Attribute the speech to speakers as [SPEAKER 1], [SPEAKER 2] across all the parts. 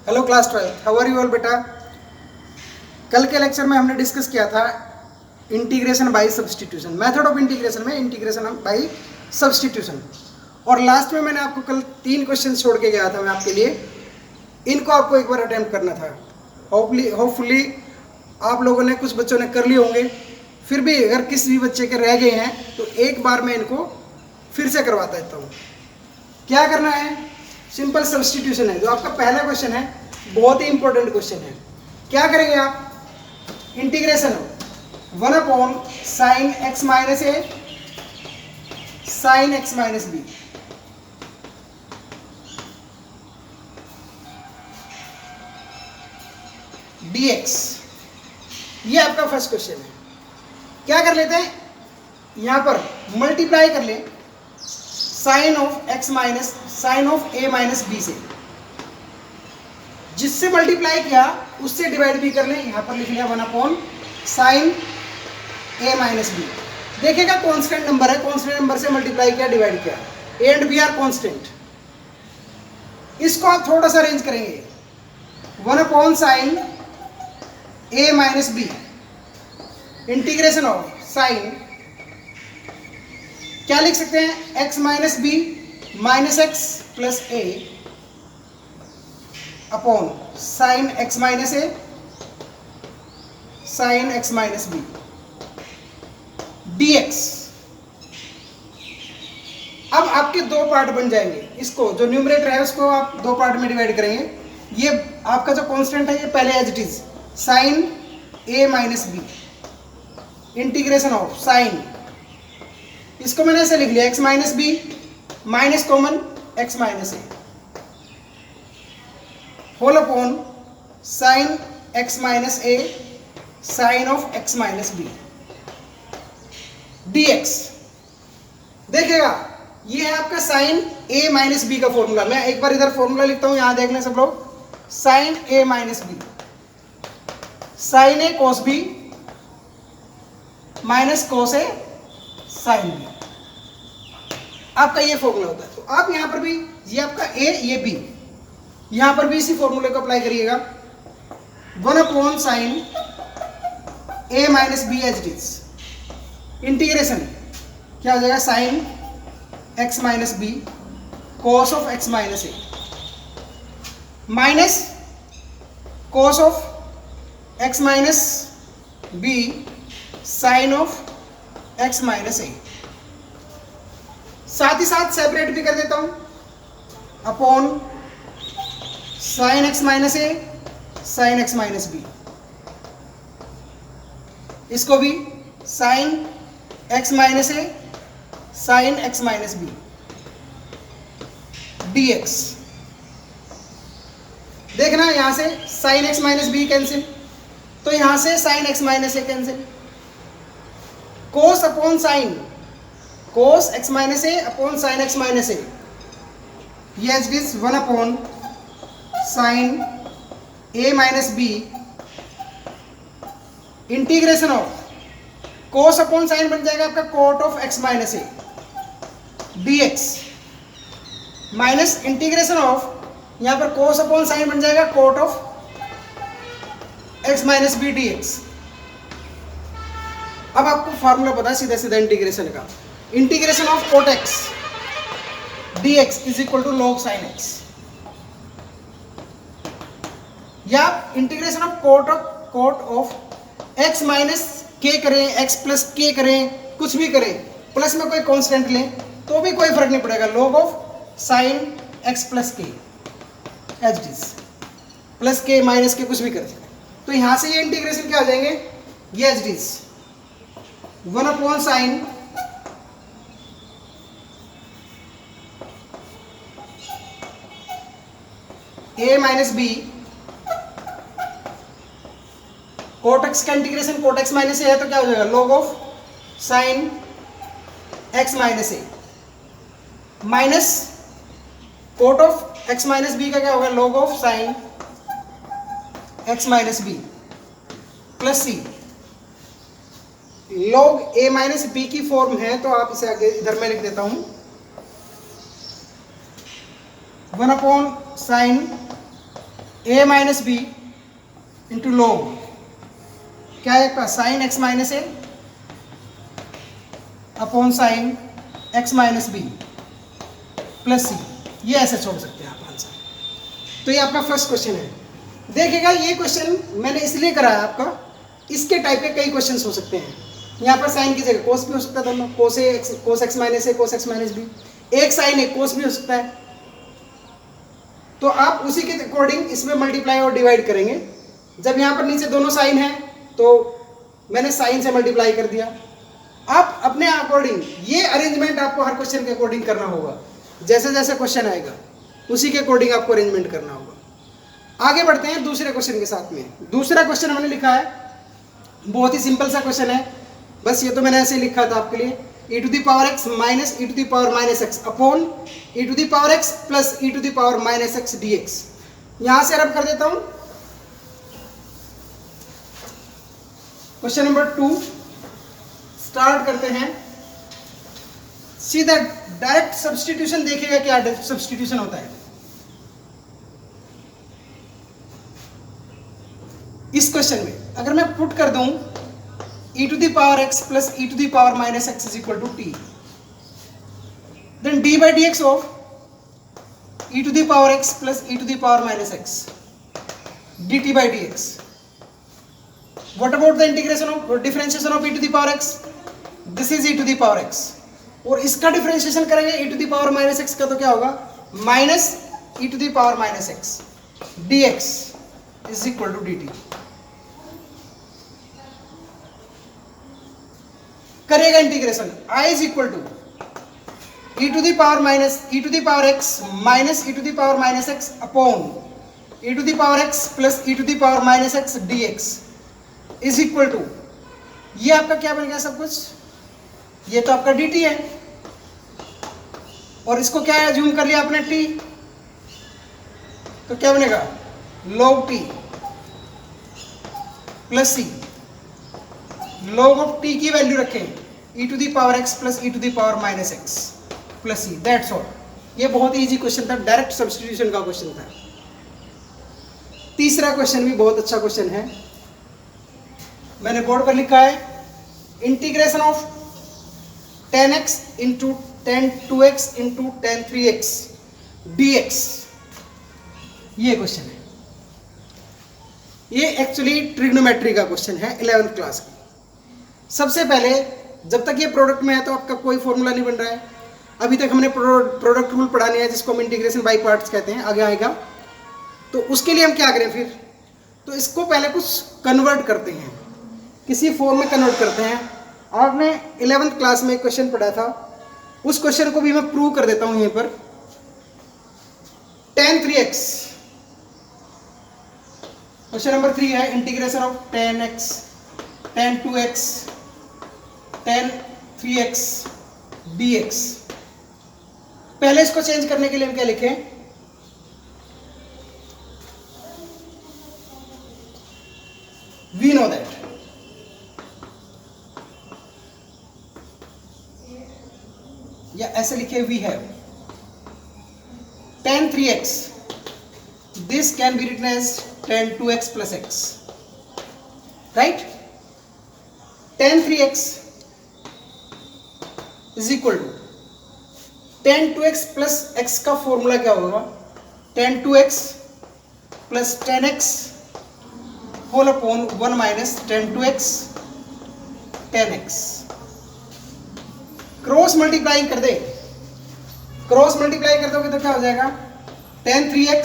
[SPEAKER 1] Hello class 12, how are you all बेटा। कल के लेक्चर में हमने डिस्कस किया था integration by substitution, method of integration में इंटीग्रेशन बाय सब्सटीट्यूशन। और लास्ट में मैंने आपको कल 3 क्वेश्चन छोड़ के गया था मैं आपके लिए, इनको आपको एक बार अटेम्प्ट करना था। होपफुली आप लोगों ने, कुछ बच्चों ने कर लिए होंगे, फिर भी अगर किसी भी बच्चे के रह गए हैं तो एक बार मैं इनको फिर से करवा देता हूँ। क्या करना है, सिंपल सब्सटीट्यूशन है। जो आपका पहला क्वेश्चन है बहुत ही इंपॉर्टेंट क्वेश्चन है। क्या करेंगे आप, integration 1/sin x minus a sin x minus b, dx, ये आपका फर्स्ट क्वेश्चन है। क्या कर लेते हैं, यहां पर मल्टीप्लाई कर ले sine of x minus sine of a minus b से, जिससे मल्टीप्लाई किया उससे डिवाइड भी कर लें। यहां पर लिख लिया 1/sin a माइनस बी। देखिएगा कांस्टेंट नंबर है, कांस्टेंट नंबर से मल्टीप्लाई किया, डिवाइड किया, a and b are constant. इसको आप थोड़ा सा अरेंज करेंगे, 1/sin a minus b integration of sine, क्या लिख सकते हैं, x minus b minus x plus a upon sine x minus a sine x minus b dx। अब आपके दो पार्ट बन जाएंगे, इसको जो न्यूमरेटर है उसको आप दो पार्ट में डिवाइड करेंगे। ये आपका जो कांस्टेंट है ये पहले as it is sine a minus b integration of sine, इसको मैंने ऐसे लिख लिया x minus b minus common x minus a whole upon sine x minus a sine of x minus b dx। देखिएगा ये है आपका साइन a माइनस बी का फॉर्मूला। मैं एक बार इधर फॉर्मूला लिखता हूं, यहां देख लें सब लोग। Sine a minus b sine a cos b minus cos a sine b, आपका ये फॉर्मूला होता है। तो आप यहां पर भी, ये आपका a ये b, यहां पर भी इसी फॉर्मूले को अप्लाई करिएगा। 1/sin a minus b as it is integration क्या हो जाएगा, sine x minus b cos of x minus a minus cos of x minus b sine of x minus a. साथ ही साथ सेपरेट भी कर देता हूं, upon sine x minus a sine x minus b, इसको भी sine x minus a sine x minus b dx। देखना यहां से sine x minus b cancel, तो यहां से sine x minus a cancel, cos upon sine cos x minus a upon sine x minus a, ये it is 1/sin a minus b integration of cos upon sine बन जाएगा आपका cot of x minus a dx minus integration of, यहां पर cos upon sine बन जाएगा cot of x minus b dx। अब आपको फार्मूला पता है सीधा सीधा इंटीग्रेशन का, integration of cot x dx is equal to log sine x, या integration of cot of x minus के करें, x प्लस के करें, कुछ भी करें, प्लस में कोई कांस्टेंट लें तो भी कोई फर्क नहीं पड़ेगा, log of sine x plus के एज इट इज, प्लस के माइनस के कुछ भी कर सकते। तो यहां से ये इंटीग्रेशन क्या हो जाएंगे, ये as it is 1/sin a minus b cot x का integration cot x minus a है तो क्या हो जाएगा, log of sine x minus a minus cot of x minus b का क्या होगा, log of sine x minus b plus c. Log a minus b की फॉर्म है तो आप इसे आगे इधर में लिख देता हूं, 1/sin a minus b into log क्या है आपका sine x minus a upon sine x minus b plus c. ये ऐसे छोड़ सकते हैं आप आंसर। तो ये आपका फर्स्ट क्वेश्चन है। देखिएगा ये क्वेश्चन मैंने इसलिए कराया आपका, इसके टाइप के कई क्वेश्चन हो सकते हैं। यहाँ पर साइन की जगह कोस भी हो सकता है, दोनों कोस एक्स माइनस ए कोस एक्स माइनस बी, एक साइन एक कोस भी हो सकता है। तो आप उसी के अकॉर्डिंग इसमें मल्टीप्लाई और डिवाइड करेंगे। जब यहाँ पर नीचे दोनों साइन है तो मैंने साइन से मल्टीप्लाई कर दिया। आप अपने अकॉर्डिंग ये अरेंजमेंट आपको हर क्वेश्चन के अकॉर्डिंग करना होगा। जैसे जैसे क्वेश्चन आएगा उसी के अकॉर्डिंग आपको अरेंजमेंट करना होगा। आगे बढ़ते हैं दूसरे क्वेश्चन के साथ में। दूसरा क्वेश्चन हमने लिखा है, बहुत ही सिंपल सा क्वेश्चन है, बस ये तो मैंने ऐसे लिखा था आपके लिए, e to the power x minus e to the power minus x upon e to the power x plus e to the power minus x dx। यहां से रब कर देता हूं। क्वेश्चन नंबर 2 स्टार्ट करते हैं। सीधा डायरेक्ट सब्स्टिट्यूशन देखिएगा क्या सब्स्टिट्यूशन होता है। इस क्वेश्चन में अगर मैं पुट कर दूं e to the power x plus e to the power minus x is equal to t, then d by dx of e to the power x plus e to the power minus x dt by dx। What about the integration of differentiation of e to the power x, this is e to the power x, और इसका differentiation करेंगे e to the power minus x का, तो क्या होगा minus e to the power minus x dx is equal to dt। करेगा integration I is equal to e to the power minus e to the power x minus e to the power minus x upon e to the power x plus e to the power minus x dx is equal to, ये आपका क्या बन गया सब कुछ, ये तो आपका dt है, और इसको क्या अज्यूम कर लिया आपने t, तो क्या बनेगा log t plus c। log of t की वैल्यू रखें e to the power x plus e to the power minus x plus c, that's all. ये बहुत इजी क्वेश्चन था, डायरेक्ट सब्स्टिट्यूशन का क्वेश्चन था। तीसरा क्वेश्चन भी बहुत अच्छा क्वेश्चन है, मैंने बोर्ड पर लिखा है integration of tan x into tan 2x into tan 3x dx। ये क्वेश्चन है, ये एक्चुअली ट्रिग्नोमेट्री का क्वेश्चन है 11th क्लास की। सबसे पहले जब तक ये प्रोडक्ट में है तो आपका कोई फॉर्मूला नहीं बन रहा है। अभी तक हमने प्रोडक्ट रूल पढ़ाने हैं जिसको हम इंटीग्रेशन बाय पार्ट्स कहते हैं, आगे आएगा। तो उसके लिए हम क्या करें फिर, तो इसको पहले कुछ कन्वर्ट करते हैं, किसी फॉर्म में कन्वर्ट करते हैं। आपने 11th क्लास में एक क्वेश्चन पढ़ा था, उस क्वेश्चन को भी मैं प्रूव कर देता हूँ यहीं पर। tan 3x, क्वेश्चन नंबर 3 है integration of tan x tan 2x tan 3x dx। पहले इसको चेंज करने के लिए हम क्या लिखें, वी नो दैट या ऐसे लिखे we have tan 3x, this can be written as tan 2x plus x, right? tan 3x is equal to tan 2x plus x का फॉर्मूला क्या होगा, tan 2x plus tan x whole upon 1 minus tan 2x tan x। Cross multiply कर दे, cross multiply कर दोगे तो क्या हो जाएगा, tan 3x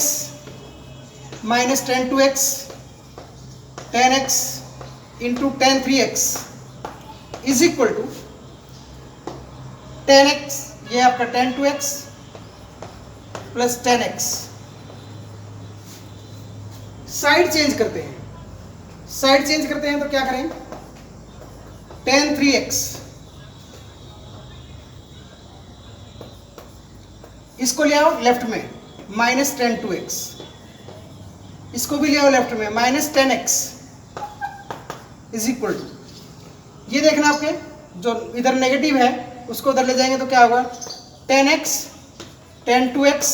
[SPEAKER 1] minus tan 2x tan x into tan 3x is equal to tan x, ये आपका tan 2x plus tan x। Side change करते हैं, साइड चेंज करते हैं तो क्या करें, tan 3x इसको ले आओ लेफ्ट में माइनस tan 2x, इसको भी ले आओ लेफ्ट में minus tan x is equal to, ये देखना आपके जो इधर नेगेटिव है उसको उधर ले जाएंगे तो क्या होगा, tan x tan 2x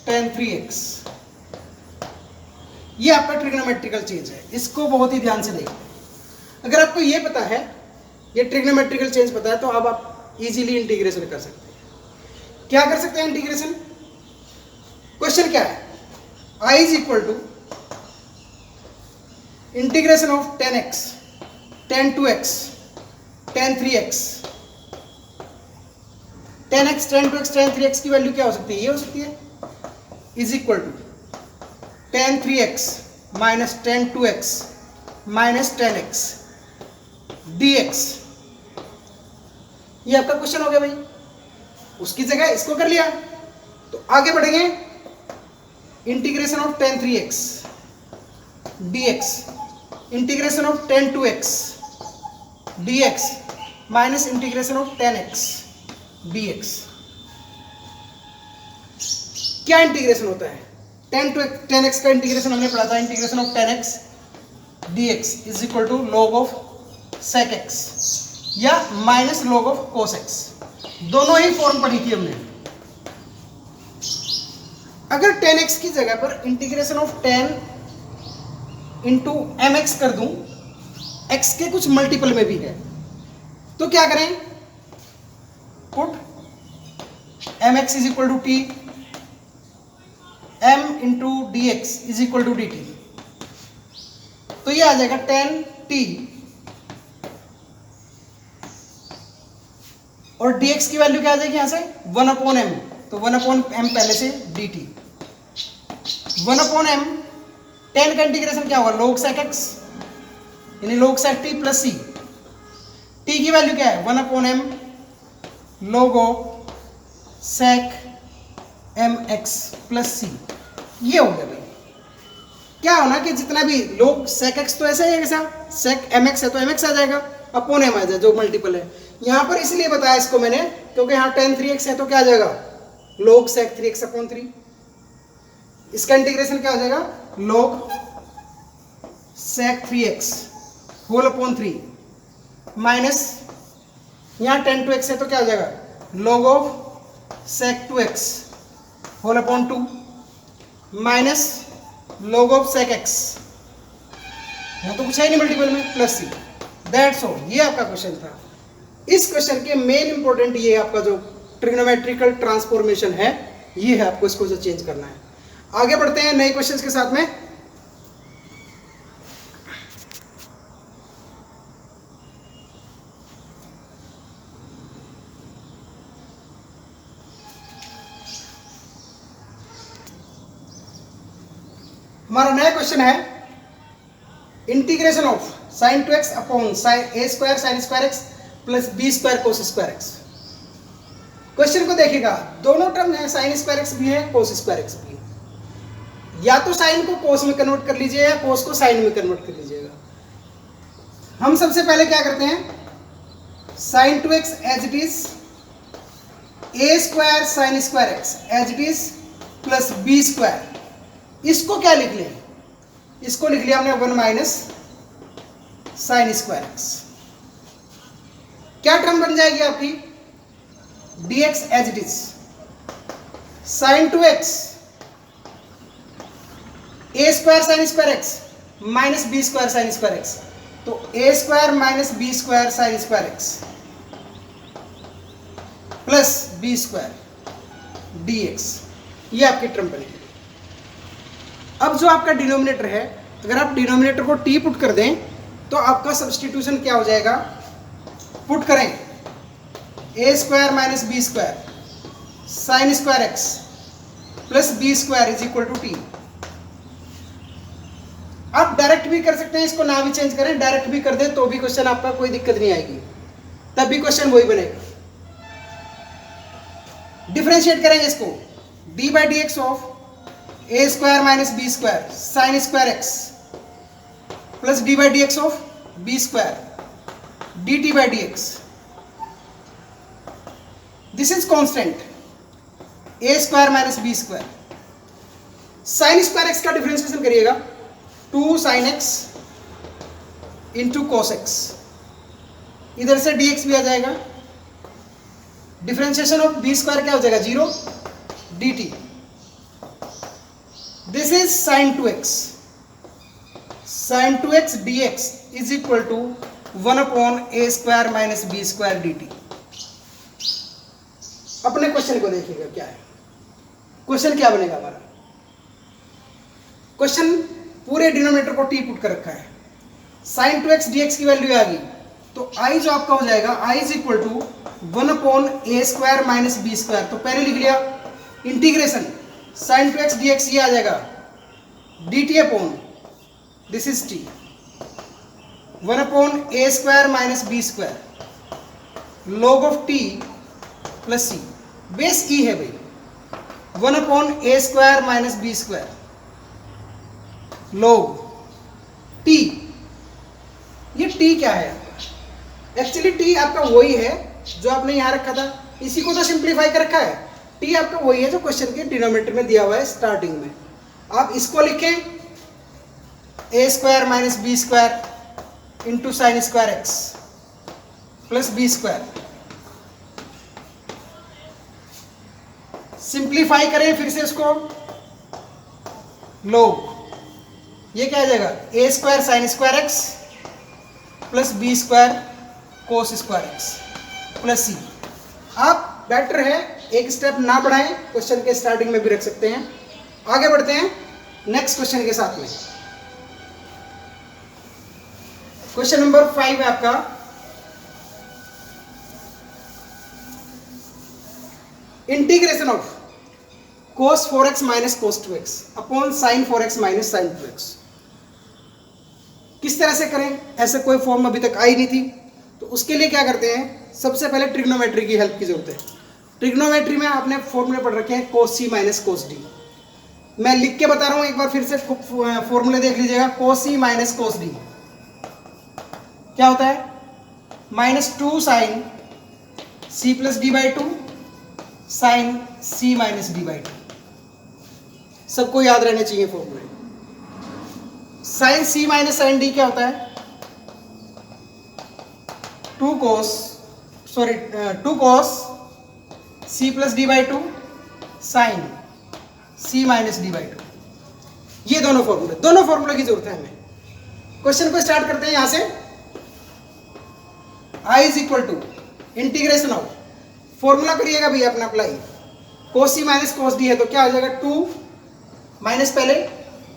[SPEAKER 1] tan 3x ये आपका ट्रिग्नोमेट्रिकल चेंज है, इसको बहुत ही ध्यान से देखिए। अगर आपको ये पता है, ये ट्रिग्नोमेट्रिकल चेंज पता है, तो अब आप इजीली इंटीग्रेशन कर सकते हैं। क्या कर सकते हैं इंटीग्रेशन? क्वेश्चन क्या है, I is equal to integration of 10x, tan 2x, tan 3x, tan x, tan 2x, tan 3x की वैल्यू क्या हो सकती है? ये हो सकती है, is equal to tan 3x minus tan 2x minus tan x dx। ये आपका क्वेश्चन हो गया भाई। उसकी जगह इसको कर लिया, तो आगे बढ़ेंगे। Integration of tan 3x dx, integration of tan 2x dx minus integration of tan x dx। क्या इंटीग्रेशन होता है? tan x का इंटीग्रेशन हमने पढ़ा था, integration of tan x dx is equal to log of sec x या minus log of cos x। दोनों ही form पढ़ी थी हमने। अगर tan x की जगह पर integration of tan into mx कर दूं, x के कुछ मल्टीपल में भी है, तो क्या करें? Put mx is equal to t, m into d x is equal to d t. तो ये आ जाएगा tan t और dx की वैल्यू क्या आ जाएगी यहां से? 1/m। तो 1/m पहले से dt, 1/m। tan का इंटीग्रेशन क्या होगा? log sec x यानी log sec t plus c। t की वैल्यू क्या है? 1/m log of sec mx plus c। ये हो गया भाई। क्या होना कि जितना भी log sec x तो ऐसा ही है, कैसा sec mx है तो mx आ जाएगा, अपॉन m आ जाएगा जो मल्टीपल है। यहां पर इसलिए बताया इसको मैंने क्योंकि यहाँ tan 3x है तो क्या आ जाएगा? log sec 3x upon 3। इसका इंटीग्रेशन क्या हो जाएगा? log sec 3x whole upon 3 minus यहाँ tan 2x है तो क्या हो जाएगा? log of sec 2x whole upon 2 minus log of sec x। यहाँ तो कुछ है नहीं मल्टीपल में, प्लस सी। That's all. ये आपका क्वेश्चन था। इस क्वेश्चन के मेन इंपॉर्टेंट ये आपका जो ट्रिग्नोमेट्रिकल ट्रांसफॉर्मेशन है, ये है, आपको इसको जो चेंज करना है। आगे बढ़ते हैं नए क्वेश्चंस के साथ में। हमारा नया क्वेश्चन है integration of sin 2x upon a square sin square x plus b square cos square x। Question को देखिएगा, दोनों टर्म है, sin स्क्वायर x भी है, cos स्क्वायर x भी है। या तो sin को cos में कन्वर्ट कर लीजिए या cos को sin में कन्वर्ट कर लीजिएगा। हम सबसे पहले क्या करते हैं? sin 2x as it is a square sin square x as it is plus b square. इसको क्या लिख लें? इसको लिख लिया हमने 1 माइनस साइन स्क्वायर एक्स। क्या टर्म बन जाएगी आपकी? dx as it is sine 2x a square sine square x minus b square sine square x. तो a square minus b square sine square x plus b square dx। ये आपकी term बनेगी। अब जो आपका डिनोमिनेटर है, अगर आप डिनोमिनेटर को t पुट कर दें तो आपका सब्स्टिट्यूशन क्या हो जाएगा? पुट करें a square minus b square sine square x plus b square is equal to t. आप डायरेक्ट भी कर सकते हैं, इसको ना भी चेंज करें, डायरेक्ट भी कर दें तो भी क्वेश्चन आपका कोई दिक्कत नहीं आएगी, तब भी क्वेश्चन वही बनेगा। डिफरेंशिएट करेंगे इसको, d by d x of a square minus b square sine square x plus d by d x of b square d t by d x. This is constant a square minus b square. Sine square x का differentiation करिएगा, 2 sine x into cos x, इधर से D x भी आ जाएगा। Differentiation of b square क्या हो जाएगा? 0 d t. This is sine 2x sine 2x dx is equal to 1/a² minus b² dt। अपने क्वेश्चन को देखिएगा क्या है, क्वेश्चन क्या बनेगा हमारा। क्वेश्चन पूरे डिनोमिनेटर को t पुट कर रखा है, साइन 2x dx की वैल्यू आ गई, तो i जो आपका हो जाएगा i is equal to 1/a² minus b²। तो पहले लिख लिया इंटीग्रेशन साइन 2x dx, ये आ जाएगा dt upon this is t 1/a² minus b², log of t plus c, base e है भाई, 1/a² minus b², log t। ये t क्या है? एक्चुअली t आपका वही है जो आपने यहां रखा था, इसी को तो सिंप्लीफाई कर रखा है। t आपका वही है जो क्वेश्चन के डिनोमिनेटर में दिया हुआ है स्टार्टिंग में। आप इसको लिखें a² minus b² into sine square x plus b²। Simplify करें फिर से इसको, log ये क्या आ जाएगा a² sine square x plus b² cos square x plus c। आप बेटर है एक स्टेप ना बढ़ाएं, क्वेश्चन के स्टार्टिंग में भी रख सकते हैं। आगे बढ़ते हैं नेक्स्ट क्वेश्चन के साथ में। क्वेश्चन नंबर 5 है आपका, integration of cos 4x minus cos 2x upon sin 4x minus sin 2x। किस तरह से करें, ऐसे कोई फॉर्म अभी तक आई नहीं थी, तो उसके लिए क्या करते हैं, सबसे पहले ट्रिग्नोमेट्री की हेल्प की जरूरत है। ट्रिग्नोमेट्री में आपने फॉर्मूले पढ़ रखे हैं cos c minus cos d। मैं लिख के बता रहा हूं, एक बार फिर से फॉर्मूले देख लीजिएगा। cos c minus cos d क्या होता है, -2 sine c plus d by 2 sine c minus d by 2। सबको याद रहने चाहिए फॉर्मूले। Sine c minus sine d क्या होता है, 2 cos c plus d by 2 sine c minus d by 2। ये दोनों फॉर्मूले की जरूरत है हमें। क्वेश्चन को स्टार्ट करते हैं यहां से। i is equal to integration of, formula करिएगा भैया अपना apply, cos c minus cos d है तो क्या हो जाएगा 2 माइनस पहले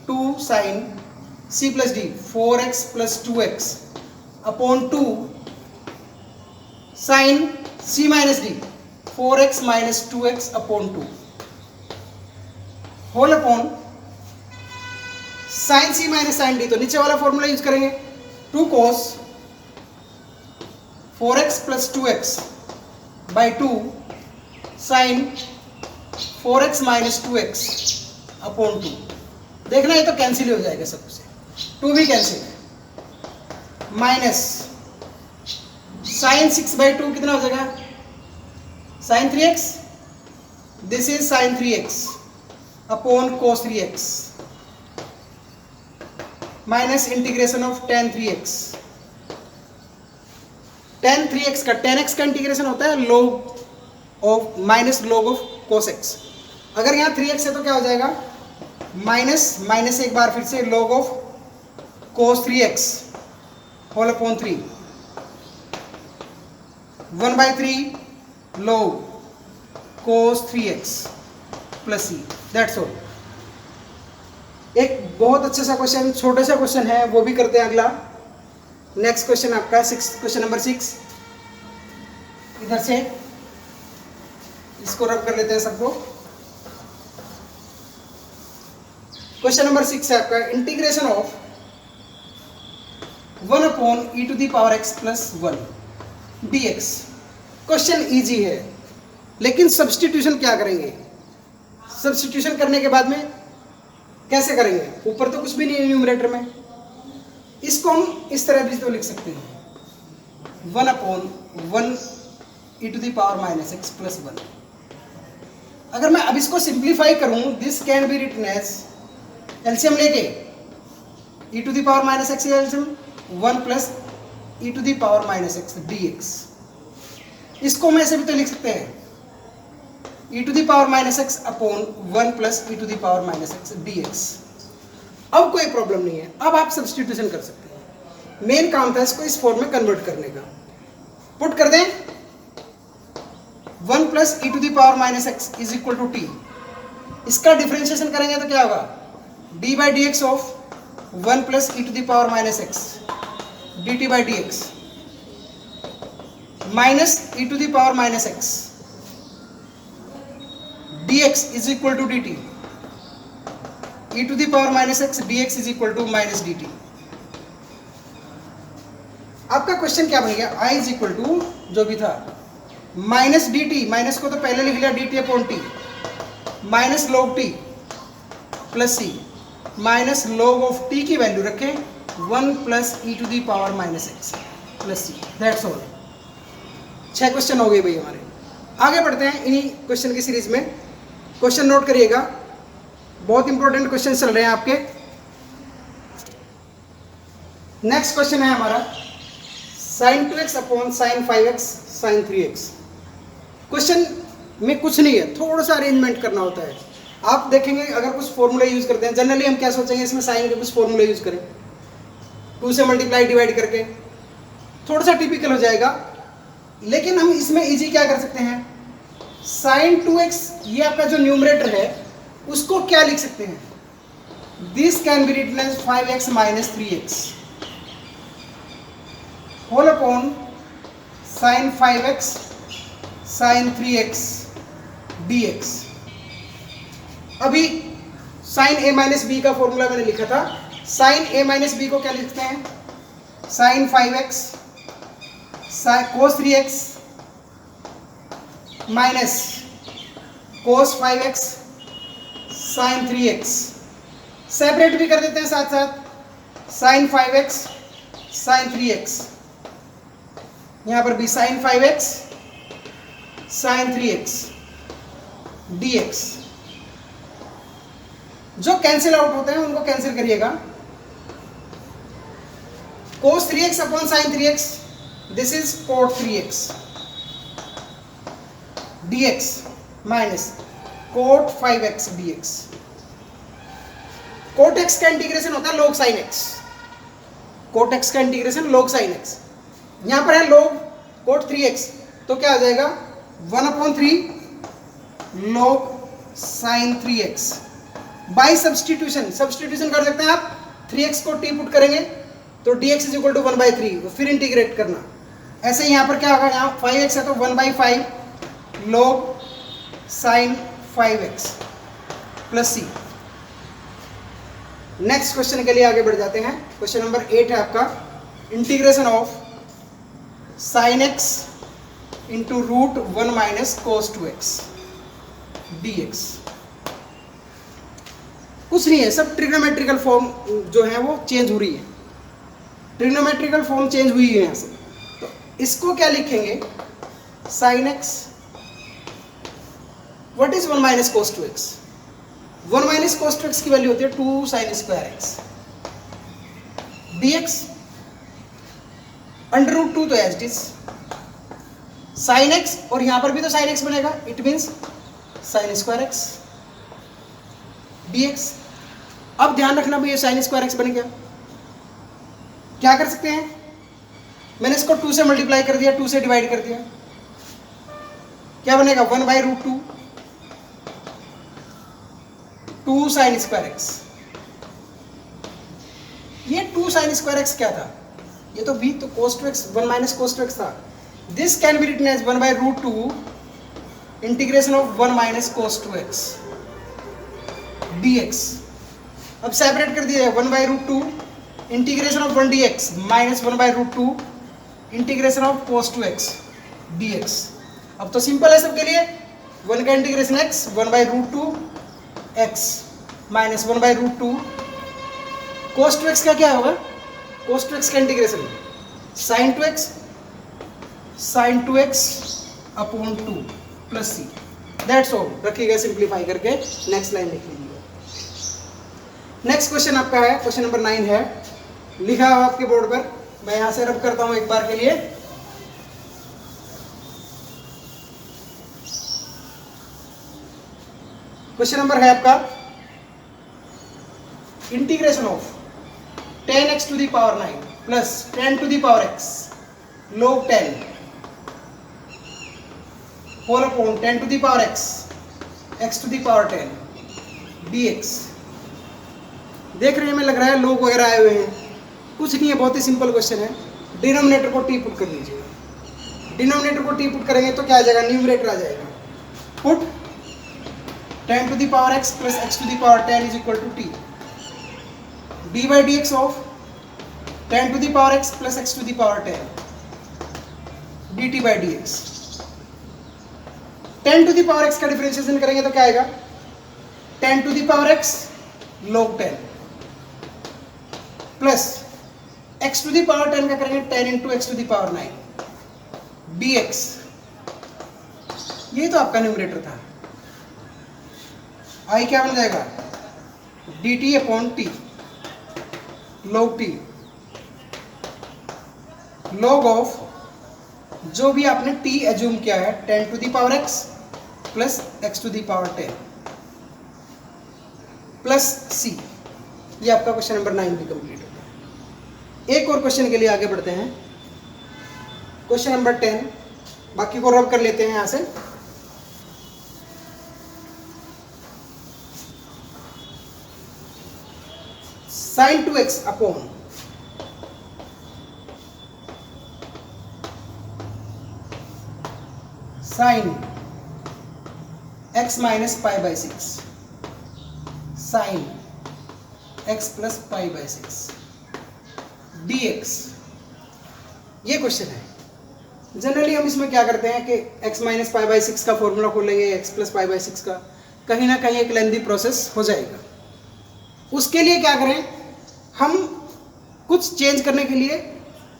[SPEAKER 1] 2 sine c plus d 4x plus 2x upon 2 sine c minus d 4x minus 2x upon 2 whole upon sine c minus sine d। तो नीचे वाला फॉर्मूला यूज करेंगे, 2 cos 4x plus 2x by 2 sine 4x minus 2x upon 2। देखना ये तो cancel हो जाएगा सबसे, 2 भी कैंसिल है, माइनस साइन 6 बाई 2 कितना हो जाएगा, sine 3x, this is sine 3x upon cos 3x minus integration of tan 3x। tan 3x का tan x का इंटीग्रेशन होता है log of minus log of cos x। अगर यहाँ 3x है तो क्या हो जाएगा, माइनस एक बार फिर से log of cos 3x whole upon 3 1/3 log cos 3x plus c। That's all. एक बहुत अच्छा सा क्वेश्चन, छोटा सा क्वेश्चन है, वो भी करते हैं अगला। नेक्स्ट क्वेश्चन आपका क्वेश्चन नंबर 6, इधर से इसको रब कर लेते हैं सबको। क्वेश्चन नंबर 6 है आपका, integration of 1/e⁻x plus 1 dx। Question easy है, लेकिन सब्स्टिट्यूशन क्या करेंगे, सब्स्टिट्यूशन करने के बाद में कैसे करेंगे, ऊपर तो कुछ भी नहीं है न्यूमरेटर में, इसको हम इस तरह भी तो लिख सकते हैं 1/1e⁻x प्लस 1। अगर मैं अब इसको सिंप्लीफाई करूं, this can be written as, LCM लेके e⁻x LCM 1 plus e⁻x dx। इसको मैं ऐसे भी तो लिख सकते हैं e⁻x upon 1 plus e⁻x dx। अब कोई प्रॉब्लम नहीं है, अब आप सब्स्टिट्यूशन कर सकते हैं। मेन काम था इसको इस फॉर्म में कन्वर्ट करने का। पुट कर दें 1 plus e to the power minus x is equal to t. इसका डिफरेंशिएशन करेंगे तो क्या होगा, d by d x of 1 plus e to the power minus x d t by d x minus e to the power minus x d x is equal to d t, e to the power minus x d x is equal to minus d t. आपका question क्या बन गया, आई is equal to जो भी था minus d t, minus को तो पहले लिख लिया d t upon t, minus log t plus c, minus log of t की वैल्यू रखें 1 plus e to the power minus x plus c. That's all. 6 question हो गए भाई हमारे। आगे बढ़ते हैं इन्हीं क्वेश्चन की सीरीज में। क्वेश्चन नोट करिएगा, बहुत इंपॉर्टेंट क्वेश्चन चल रहे हैं आपके। नेक्स्ट क्वेश्चन है हमारा sin 2x upon sin 5x sin 3x। Question में कुछ नहीं है, थोड़ा सा अरेंजमेंट करना होता है। आप देखेंगे अगर कुछ फॉर्मूला यूज करते हैं, जनरली हम क्या सोचेंगे इसमें साइन के कुछ फॉर्मूला यूज करें, 2 से मल्टीप्लाई डिवाइड करके, थोड़ा सा टिपिकल हो जाएगा। लेकिन हम इसमें इजी क्या कर सकते हैं, sin 2x ये आपका जो न्यूमरेटर है उसको क्या लिख सकते हैं, this can be written as 5x minus 3x whole upon sin 5x sin 3x dx। अभी sin a माइनस बी का फॉर्मूला मैंने लिखा था, sin a माइनस बी को क्या लिखते हैं, sin 5x cos 3x minus cos 5x sin 3x। Separate भी कर देते हैं साथ साथ, sin 5x sin 3x, यहां पर भी sin 5x sin 3x dx। जो कैंसिल आउट होते हैं उनको कैंसिल करिएगा। cos 3x upon sin 3x, this is cot 3x dx minus cot 5x dx। cot x का इंटीग्रेशन होता है log sin x, cot x का इंटीग्रेशन log sin x। यहां पर है log cot 3x, तो क्या हो जाएगा 1/3 log sin 3x by substitution. Substitution कर सकते हैं आप, 3x को t पुट करेंगे तो dx इज इक्वल टू 1/3, फिर इंटीग्रेट करना। ऐसे यहाँ पर क्या होगा, यहाँ 5x है तो 1/5 log sin 5x plus c। Next question के लिए आगे बढ़ जाते हैं। क्वेश्चन नंबर 8 है आपका, integration of sin x into root 1 minus cos 2x dx। कुछ नहीं है, सब ट्रिग्नोमेट्रिकल फॉर्म जो है वो चेंज हो रही है, ट्रिग्नोमेट्रिकल फॉर्म चेंज हुई है यहाँ से। तो इसको क्या लिखेंगे, sin x, what is 1 minus cos 2x, 1 minus cos 2x की वैल्यू होती है 2 sin square x dx, under root 2 तो as it is sin x, और यहां पर भी तो sin x बनेगा, it means sin square x dx। अब ध्यान रखना भी ये sin स्क्वायर x बन गया। क्या कर सकते हैं, मैंने इसको 2 से मल्टीप्लाई कर दिया, 2 से डिवाइड कर दिया, क्या बनेगा 1/√2 2 sin स्क्वायर x। ये 2 sin स्क्वायर x क्या था, ये तो b, तो cos 2x 1 minus cos 2x था। This can be written as 1/√2 integration of 1 minus cos 2x dx। अब सेपरेट कर दिया 1/√2 integration of 1 dx minus 1/√2 integration of cos 2x dx। अब तो सिंपल है सबके लिए, 1 का integration x 1/√2 x minus 1/√2 cos 2x का क्या होगा, cos 2x का integration sin 2x upon 2 plus c। That's all, रखिएगा सिंप्लीफाई करके, नेक्स्ट लाइन लिख लीजिए। नेक्स्ट क्वेश्चन आपका है, क्वेश्चन नंबर 9 है, लिखा हुआ आपके बोर्ड पर, मैं यहां से रब करता हूं एक बार के लिए। क्वेश्चन नंबर है आपका integration of 10x to the power 9 plus 10 to the power x log 10 whole upon 10 to the power x to the power 10 dx। देख रहे हैं, हमें लग रहा है लोग वगैरह आए हुए हैं, कुछ नहीं है, बहुत ही सिंपल क्वेश्चन है। डिनोमिनेटर को टी पुट कर लीजिए। डिनोमिनेटर को टी पुट करेंगे तो क्या आ जाएगा, न्यूमरेटर आ जाएगा। Put 10 to the power x plus x to the power 10 is equal to t d by d x of 10 to the power x plus x to the power 10 d t by d x. 10 to the power x का differentiation करेंगे तो क्या आएगा, 10 to the power x log 10 plus x to the power 10 का करेंगे 10 into x to the power 9 dx। ये तो आपका न्यूमरेटर था। i क्या बन जाएगा, dt upon t log t log of जो भी आपने t एज्यूम किया है 10 to the power x plus x to the power 10 plus c। ये आपका क्वेश्चन नंबर 9 भी कंप्लीट होता है। एक और क्वेश्चन के लिए आगे बढ़ते हैं, क्वेश्चन नंबर 10, बाकी को रब कर लेते हैं यहां से। sin 2x upon sin x minus pi by 6 sin x plus pi by 6 dx। ये क्वेश्चन है। जनरली हम इसमें क्या करते हैं कि x माइनस पाई बाई 6 का फॉर्मूला खोलेंगे, x प्लस पाई बाई 6 का, कहीं ना कहीं एक लेंथी प्रोसेस हो जाएगा। उसके लिए क्या करें, हम कुछ चेंज करने के लिए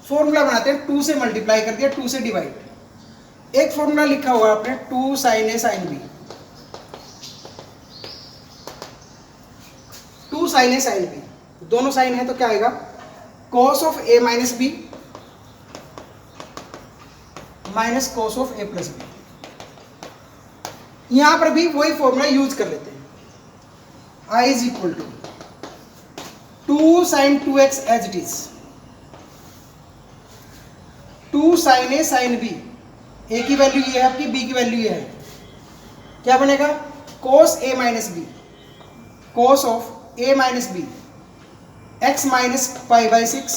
[SPEAKER 1] फॉर्मूला बनाते हैं, 2 से मल्टीप्लाई कर दिया, 2 से डिवाइड। एक फॉर्मूला लिखा हुआ आपने 2 sin a sin b, 2 sin a sin b, दोनों साइन है तो क्या आएगा, cos of a minus b minus cos of a plus b. यहां पर भी वही फॉर्मूला यूज कर लेते हैं, i is equal to 2 sin 2x as it is, 2 sin a sin b, a की वैल्यू ये है आपकी, b की वैल्यू ये है, क्या बनेगा cos a minus b, cos of a minus b x minus pi by 6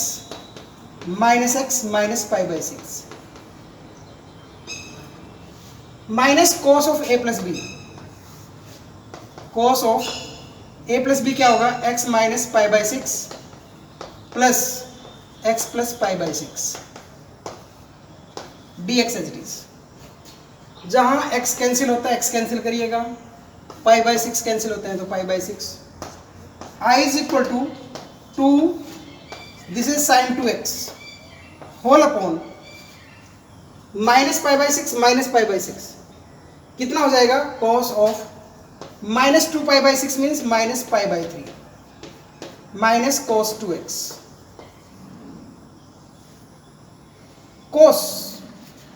[SPEAKER 1] minus x minus pi by 6 minus cos of a plus b, cos of a plus b क्या होगा, x minus pi by 6 plus x plus pi by 6 dx as it is. जहां x cancel होता है x cancel करिएगा, पाई by 6 cancel होते हैं तो pi by 6, i is equal to 2, this is sin 2x whole upon minus pi by 6 minus pi by 6 कितना हो जाएगा, cos of minus 2 pi by 6 means minus pi by 3 minus cos 2x। cos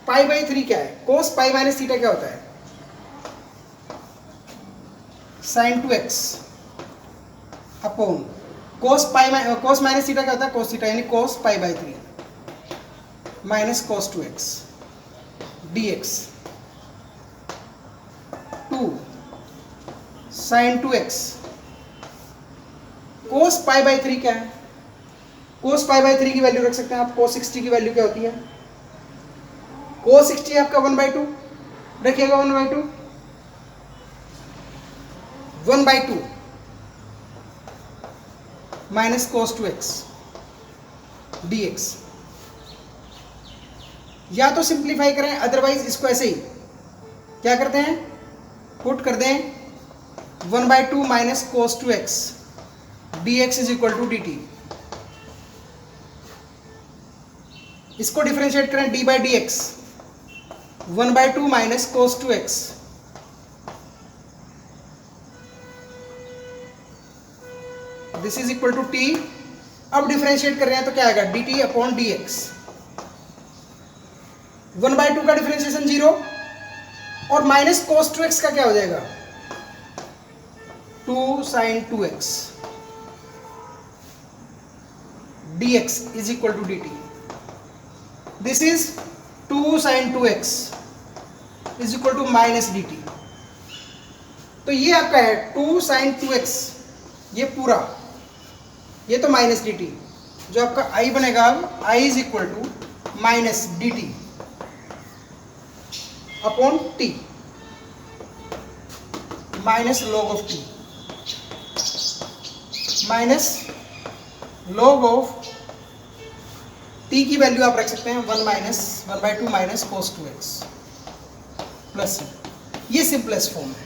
[SPEAKER 1] pi by 3 क्या है, cos pi minus theta क्या होता है, sin 2x upon cos minus theta क्या होता है, cos थीटा, यानी cos pi by 3 minus cos 2x dx। 2 sin 2x, cos pi by 3 क्या है, cos पाई बाई 3 की वैल्यू रख सकते हैं आप, cos 60 की वैल्यू क्या होती है, cos 60 आपका 1/2 रखिएगा, 1/2 1/2 माइनस cos 2x dx। या तो सिंप्लीफाई करें, अदरवाइज इसको ऐसे ही क्या करते हैं, पुट कर दें 1/2 minus cos 2x dx is equal to dt। इसको डिफरेंशिएट करें, d by d x 1/2 minus cos 2x this is equal to t। अब डिफरेंशिएट कर रहे हैं तो क्या आएगा, dt अपॉन dx। 1/2 का डिफरेंशिएशन 0 और माइनस cos 2x का क्या हो जाएगा, 2 sin 2x dx is equal to dt. This is 2 sin 2x is equal to minus dt. तो ये आपका है 2 sin 2x, ये पूरा, ये तो माइनस dt. जो आपका i बनेगा अब i is equal to minus dt upon t minus log of t minus log of t की वैल्यू आप रख सकते हैं 1/2 माइनस cos 2x प्लस ये सिंपलेस्ट फॉर्म है.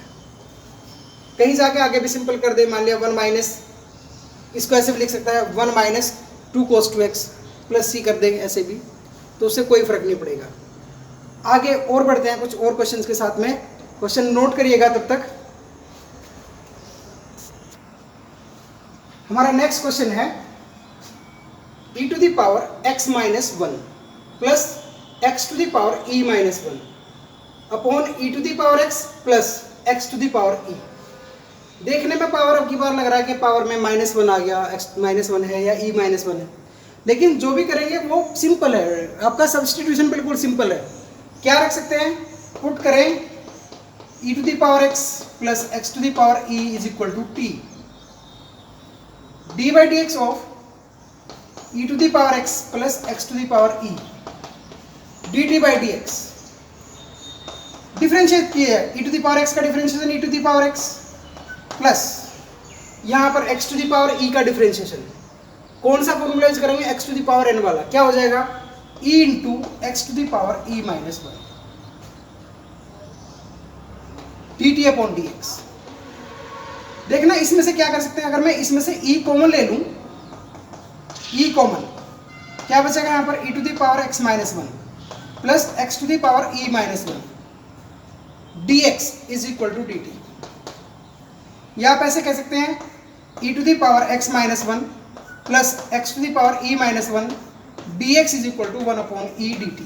[SPEAKER 1] कहीं जाके आगे भी सिंपल कर दे, मान लिया 1 माइनस, इसको ऐसे भी लिख सकता है 1 minus 2 cos 2x plus c कर देंगे ऐसे भी, तो उससे कोई फर्क नहीं पड़ेगा. आगे और बढ़ते हैं कुछ और क्वेश्चंस के साथ में. क्वेश्चन नोट करिएगा तब तक. हमारा नेक्स्ट क्वेश्चन है e to the power x minus 1 plus x to the power e minus 1 upon e to the power x plus x to the power e. देखने में पावर अब की बार लग रहा है कि पावर में -1 आ गया, x -1 है या e -1 है, लेकिन जो भी करेंगे वो सिंपल है. आपका सब्स्टिट्यूशन बिल्कुल सिंपल है. क्या रख सकते हैं, पुट करें e to the power x plus x to the power e is equal to t dy dx of e to the power x plus x to the power e dt by dx. Differentiate किया है, e to the power x का differentiation e to the power x plus यहाँ पर x to the power e का differentiation. कौन सा formula use करेंगे, x to the power n वाला. क्या हो जाएगा, e into x to the power e minus 1 dt upon dx. देखना इसमें से क्या कर सकते हैं, अगर मैं इसमें से e कॉमन ले लूं, e कॉमन, क्या बचेगा यहाँ पर e to the power x minus 1 plus x to the power e minus 1 dx is equal to dt. या आप ऐसे कह सकते हैं e to the power x minus 1 plus x to the power e minus 1 dx is equal to 1 upon e dt.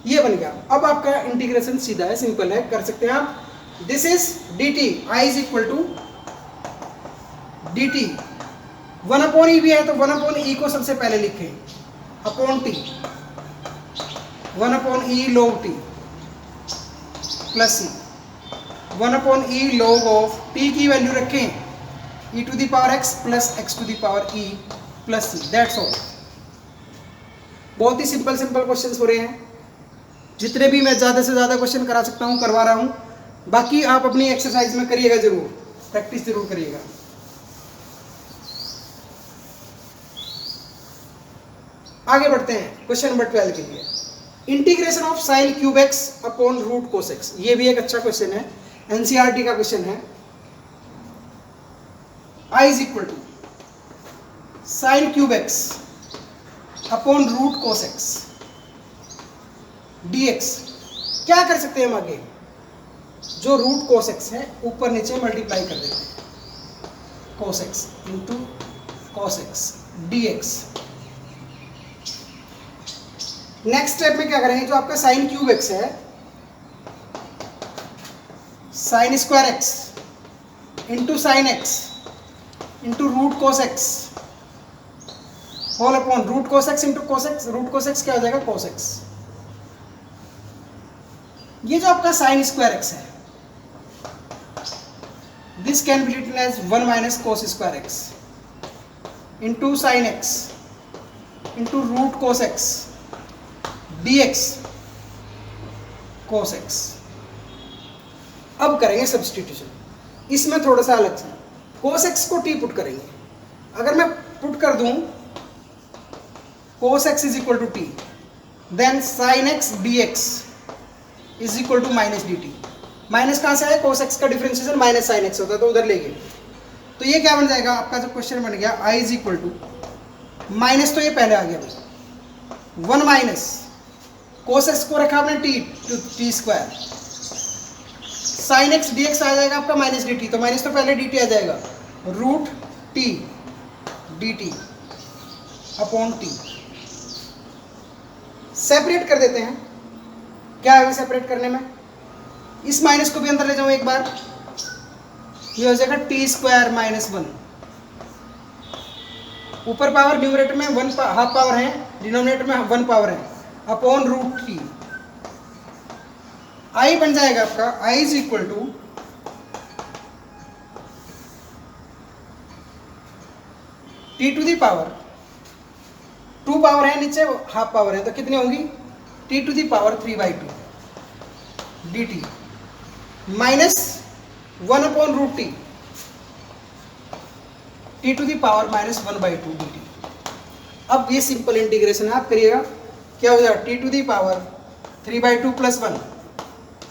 [SPEAKER 1] ये बन गया. अब आपका इंटीग्रेशन सीधा है, सिंपल है, कर सकते हैं आप. This is dt, i is equal to dt. 1 upon e भी है तो 1 अपॉन e को सबसे पहले लिखें upon t, 1 upon e log t plus c, 1 upon e log of t की वैल्यू रखें e to the power x plus x to the power e plus c. That's all. बहुत ही simple questions हो रहे हैं. जितने भी मैं ज़्यादा से ज़्यादा क्वेश्चन करा सकता हूँ करवा रहा हूँ. बाकी आप अपनी एक्सरसाइज में करिएगा जरूर, प्रैक्टिस जरूर करिएगा. आगे बढ़ते हैं क्वेश्चन नंबर 12 के लिए. Integration of sine cube x upon root cos x. ये भी एक अच्छा क्वेश्चन है, एनसीईआरटी का क्वेश्चन है. i is equal to sine cube x upon root cos x dx. क्या कर सकते हैं हम आगे, जो रूट कोस एक्स है ऊपर नीचे मल्टीप्लाई कर देते हैं, cos x into cos x dx. Next step में क्या करेंगे, जो आपका साइन क्यूब एक्स है, sine square x into sine x into root cos x whole upon root cos x into cos x. Root cos x क्या हो जाएगा, cos x. ये जो आपका साइन स्क्वायर एक्स है, this can be written as 1 minus cos square x into sine x into root cos x dx cos x. अब करेंगे substitution. इसमें थोड़ा सा अलग से कोस एक्स को t पुट करेंगे. अगर मैं पुट कर दूं cos x is equal to t, then sine x dx is equal to minus d t. Minus कहाँ से आया, कोस एक्स का डिफरेंशिएशन माइनस साइन एक्स होता है तो उधर ले गए. तो ये क्या बन जाएगा आपका जो क्वेश्चन बन गया, i is equal to minus, तो ये पहले आ गया भाई 1 माइनस कोस एक्स को रखा आपने t square, sine x d x आ जाएगा आपका माइनस डी टी. तो माइनस तो पहले डी टी आ जाएगा, root t d t upon t. Separate कर देते हैं. क्या है सेपरेट करने में, इस माइनस को भी अंदर ले जाऊं एक बार, ये हो जाएगा टी स्क्वायर माइनस 1 ऊपर पावर न्यूमरेटर में वन हाफ पावर है, डिनोमिनेटर में वन पावर है, अपॉन रूट टी। आई बन जाएगा आपका I is equal to t to the power, two power है नीचे, हाफ पावर है, तो कितनी होगी t to the power 3/2 d t minus 1/√t t to the power -1/2 d t. अब ये सिंपल इंटीग्रेशन है, आप करिएगा क्या हो जाएगा t to the power 3/2 + 1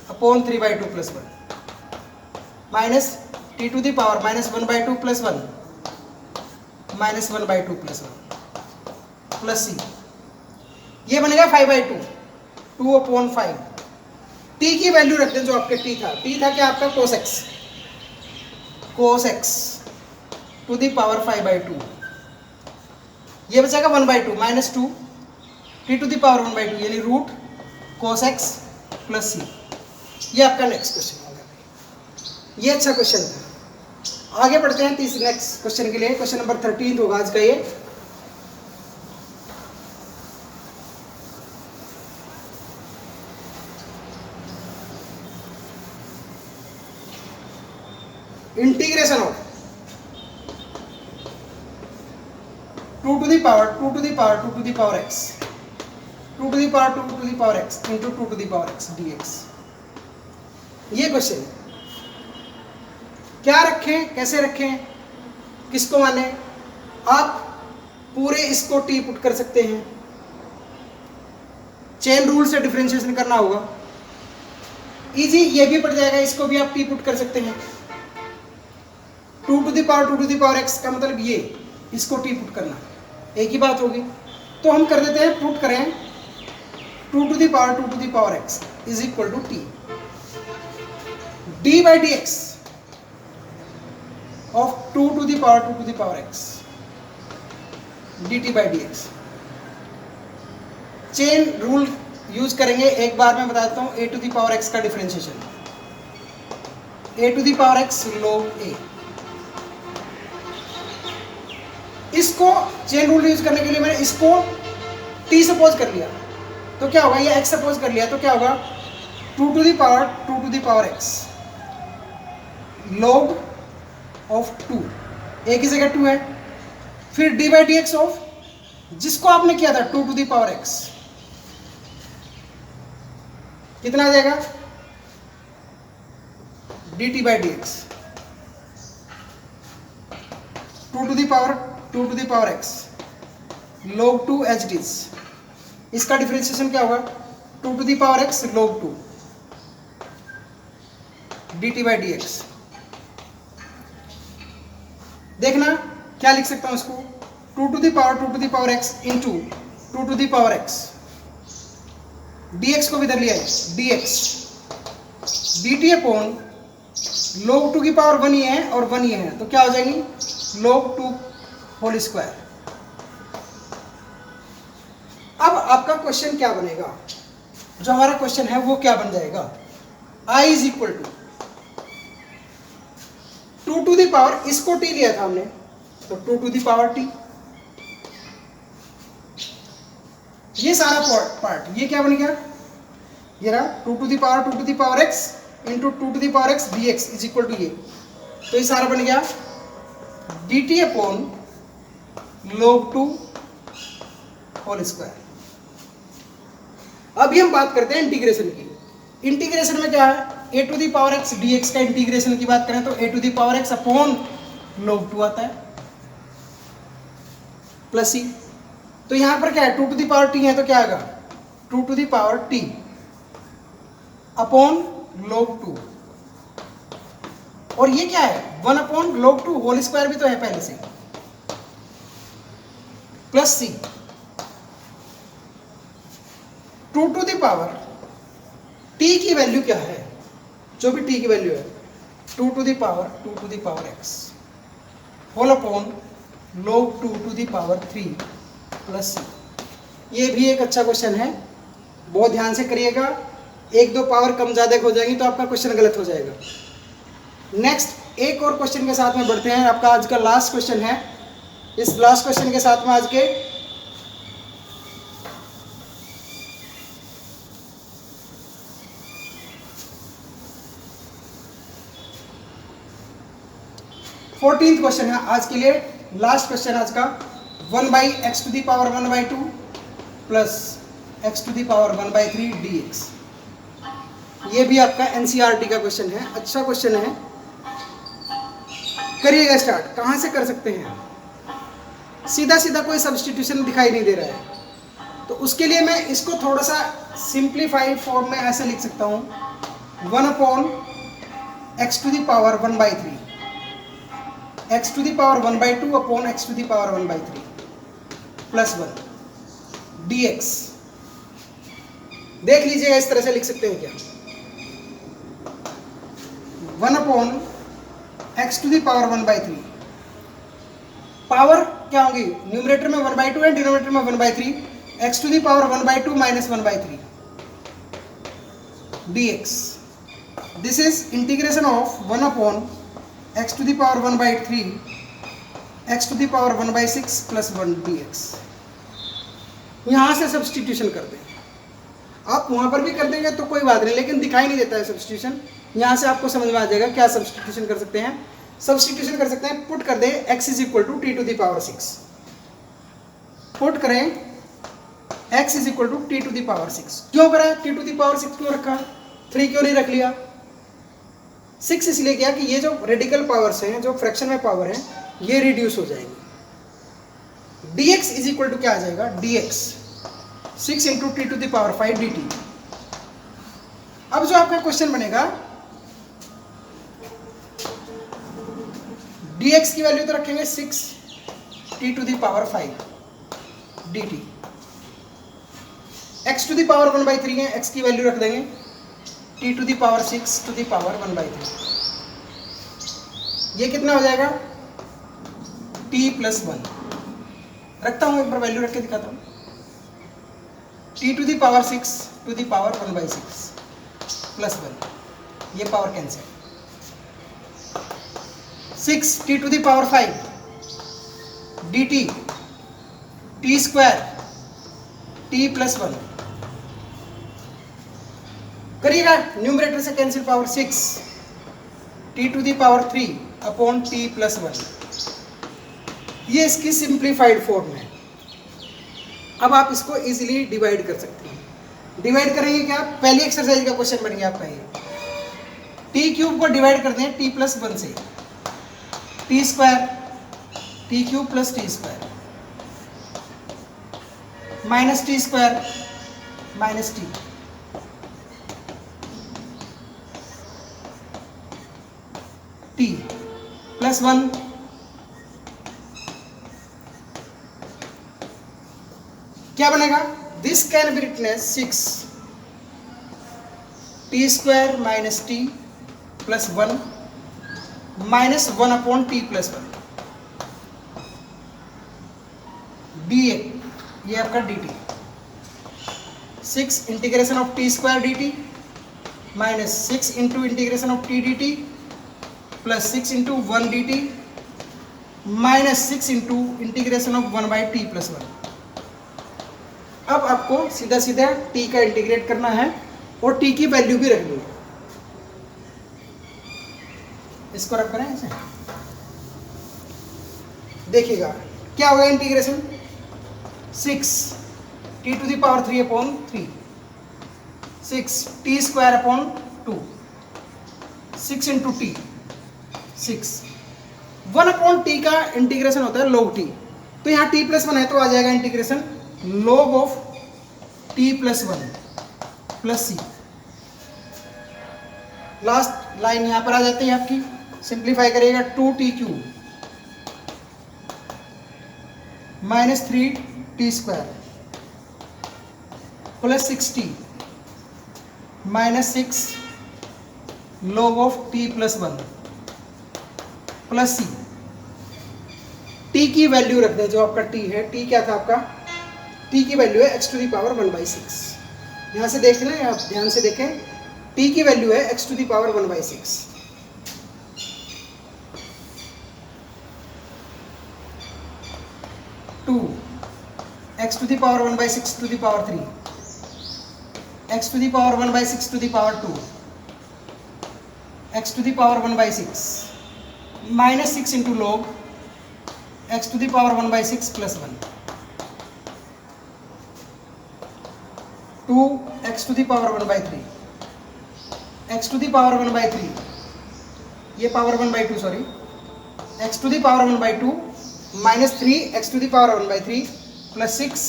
[SPEAKER 1] upon 3/2 + 1 minus t to the power -1/2 + 1 -1/2 + 1 plus c, ये बनेगा 5/2 2/5। टी की वैल्यू रखते हैं जो आपके टी था क्या आपका cos x to the power 5/2, ये बचेगा 1/2 -2 टी टू दी पावर 1/2 यानी root cos x plus c. ये आपका नेक्स्ट क्वेश्चन होगा। ये अच्छा क्वेश्चन था। आगे बढ़ते हैं तीसरे नेक्स्ट क्वेश्चन के लिए। क्वेश्चन नंबर 13 होगा आज का ये। Integration of 2 to the power 2 to the power 2 to the power x 2 to the power 2 to the power x into 2 to the power x dx। ये क्वेश्चन क्या रखें, कैसे रखें, किसको माने? आप पूरे इसको टी पुट कर सकते हैं, चेन रूल से डिफरेंशिएशन करना होगा, इजी ये भी पड़ जाएगा, इसको भी आप टी पुट कर सकते हैं। 2 to the power 2 to the power x का मतलब ये, इसको टी पुट करना, एक ही बात होगी। तो हम कर देते हैं, पुट करें 2 to the power 2 to the power x is equal to t d by d x of 2 to the power 2 to the power x d t by d x. Chain rule use करेंगे, एक बार मैं बता देता हूं। a to the power x का differentiation, a to the power x log a, इसको chain rule use करने के लिए मैंने इसको t सपोज कर लिया, तो क्या होगा, ये x सपोज कर लिया, तो क्या होगा 2 to the power 2 to the power x log of 2, एक ही जगह 2 है, फिर D by d x of जिसको आपने किया था 2 to the power x, कितना आ जाएगा D t by d x 2 to the power 2 to the power x log 2 H D. इसका डिफरेंशिएशन क्या होगा 2 to the power x log 2 D t by d x. देखना क्या लिख सकता हूं इसको, 2 to the power 2 to the power x into 2 to the power x, dx को भी इधर लिया है dx dt अपॉन log 2 की पावर 1 ये है और 1 ये है, तो क्या हो जाएगी log 2 होल स्क्वायर। अब आपका क्वेश्चन क्या बनेगा, जो हमारा क्वेश्चन है वो क्या बन जाएगा, I is equal to 2 to the power, इसको t लिया था हमने, तो 2 to the पावर t, ये सारा पार्ट ये क्या बन गया, ये रहा 2 to the power 2 to the power x into 2 to the power x dx is equal to ये, तो ये सारा बन गया dt upon log 2 whole square. अभी हम बात करते हैं इंटीग्रेशन की। इंटीग्रेशन में क्या है, a to the power x dx का इंटीग्रेशन की बात करें तो a to the power x upon log 2 आता है प्लस c। तो यहां पर क्या है 2 to the power t है, तो क्या आएगा 2 to the power t upon log 2, और ये क्या है 1 अपॉन log 2 होल स्क्वायर भी तो है पहले से, plus c 2 to the power t की वैल्यू क्या है, जो भी t की वैल्यू है 2 to the power 2 to the power x whole upon log 2 to the power 3 plus c। ये भी एक अच्छा क्वेश्चन है, बहुत ध्यान से करिएगा, एक दो पावर कम ज़्यादा हो जाएंगी तो आपका क्वेश्चन गलत हो जाएगा। नेक्स्ट एक और क्वेश्चन के साथ में बढ़ते हैं। आपका आज का लास्ट क्वेश्चन है इस लास्ट क्वेश्चन के साथ में आज के 14th क्वेश्चन है आज के लिए, लास्ट क्वेश्चन आज का। 1/(x⁴(1/2) plus (x⁴(1/3) dx। ये भी आपका एनसीईआरटी का क्वेश्चन है, अच्छा क्वेश्चन है। करिएगा स्टार्ट। कहाँ से कर सकते हैं? सीधा सीधा कोई सब्स्टिट्यूशन दिखाई नहीं दे रहा है, तो उसके लिए मैं इसको थोड़ा सा सिंप्लीफाइड फॉर्म में ऐसे लिख सकता हूँ, 1/(x⁴(1/3) (x⁴(1/2) प्लस 1 dx। देख लीजिएगा इस तरह से लिख सकते हैं क्या? 1/(x⁴(1/3) पावर क्या होगी? न्यूमरेटर में 1/2 है, डिनोमिनेटर में 1/3, (x⁴(1/2) minus 1/3 dx। This is integration of 1/(x⁴(1/3) (x⁴(1/6) plus 1 dx। यहां से सब्स्टिट्यूशन कर दें। आप वहां पर भी कर देंगे तो कोई बात नहीं, लेकिन दिखाई नहीं देता है सब्स्टिट्यूशन। यहां से आपको समझ में आ जाएगा क्या सब्स्टिट्यूशन कर सकते हैं। सब्स्टिट्यूशन कर सकते हैं, पुट कर दें x = t⁶। पुट करें x = t⁶। क्यों करा? t⁶ क्यों रखा? 3 क्यों नहीं रख लिया? 6 इसलिए किया कि ये जो रेडिकल पावर्स हैं, जो फ्रैक्शन में पावर है, ये रिड्यूस हो जाएगी। dx = क्या आ जाएगा? dx 6 × t⁵ dt। अब जो आपका क्वेश्चन बनेगा, dx की वैल्यू तो रखेंगे 6 t⁵ dt। (x⁴(1/3) है, x की वैल्यू रख देंगे t⁶ 6 ये कितना हो जाएगा? t + 1। रखता हूं, एक बार वैल्यू रख के दिखाता हूं। t⁶ 6 प्लस 1, ये power cancel. 6 t⁵ dt t² t + 1 करिएगा। न्यूमरेटर से कैंसिल पावर 6 t⁵ t + 1। ये इसकी सिंप्लीफाइड फॉर्म है। अब आप इसको इजीली डिवाइड कर सकते हैं। डिवाइड करेंगे क्या? पहली एक्सरसाइज का क्वेश्चन बन गया आपका ये। t³ को डिवाइड कर दें t + 1 से, t² t³ + t² minus t² minus t t + 1 क्या बनेगा? This can be written as 6 t² minus t + 1 minus 1/t + 1 dA। ये आपका dt 6 integration of t² dt minus 6 into integration of t dt plus 6 into 1 dt minus 6 into integration of 1/t + 1। अब आपको सीधा सीधा t का integrate करना है और t की वैल्यू भी रखनी है। इसको रख करें ऐसे, देखिएगा क्या होगा integration. 6 t⁵3/3 6 t²/2 6 into t 6 1/t का इंटीग्रेशन होता है log t। तो यहाँ t + 1 है तो आ जाएगा integration log of t + 1 plus c। Last line यहां पर आ जाती है आपकी। सिंप्लीफाई करिएगा 2t³ minus 3t² plus 6t minus 6 log of t + 1 plus c। t की वैल्यू रख दें, जो आपका t है। t क्या था आपका? t की वैल्यू है (x⁴(1/6)। यहां से देख लें, आप ध्यान से देखें, t की वैल्यू है (x⁴(1/6)। 2 x to the power 1 by 6 to the power 3 x to the power 1 by 6 to the power 2 x to the power 1 by 6 minus 6 into log x to the power 1 by 6 plus 1 2 x to the power 1 by 3 x to the power 1 by 3 ये power 1 by 2 sorry x to the power 1 by 2 minus 3 x to the power 1 by 3 plus 6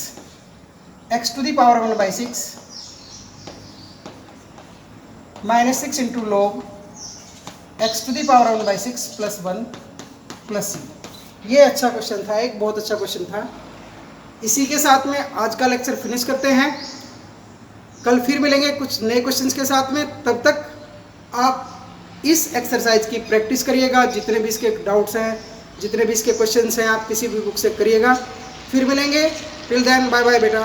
[SPEAKER 1] x to the power 1 by 6 minus 6 into log x to the power 1 by 6 plus 1 plus c। ये अच्छा question था, एक बहुत अच्छा question था। इसी के साथ में आज का लेक्चर फिनिश करते हैं। कल फिर मिलेंगे कुछ नए क्वेश्चंस के साथ में। तब तक आप इस एक्सरसाइज की प्रैक्टिस करिएगा। जितने भी इसके डाउट्स हैं, जितने भी इसके क्वेश्चंस हैं, आप किसी भी बुक से करिएगा। फिर मिलेंगे। टिल देन बाय बाय बेटा।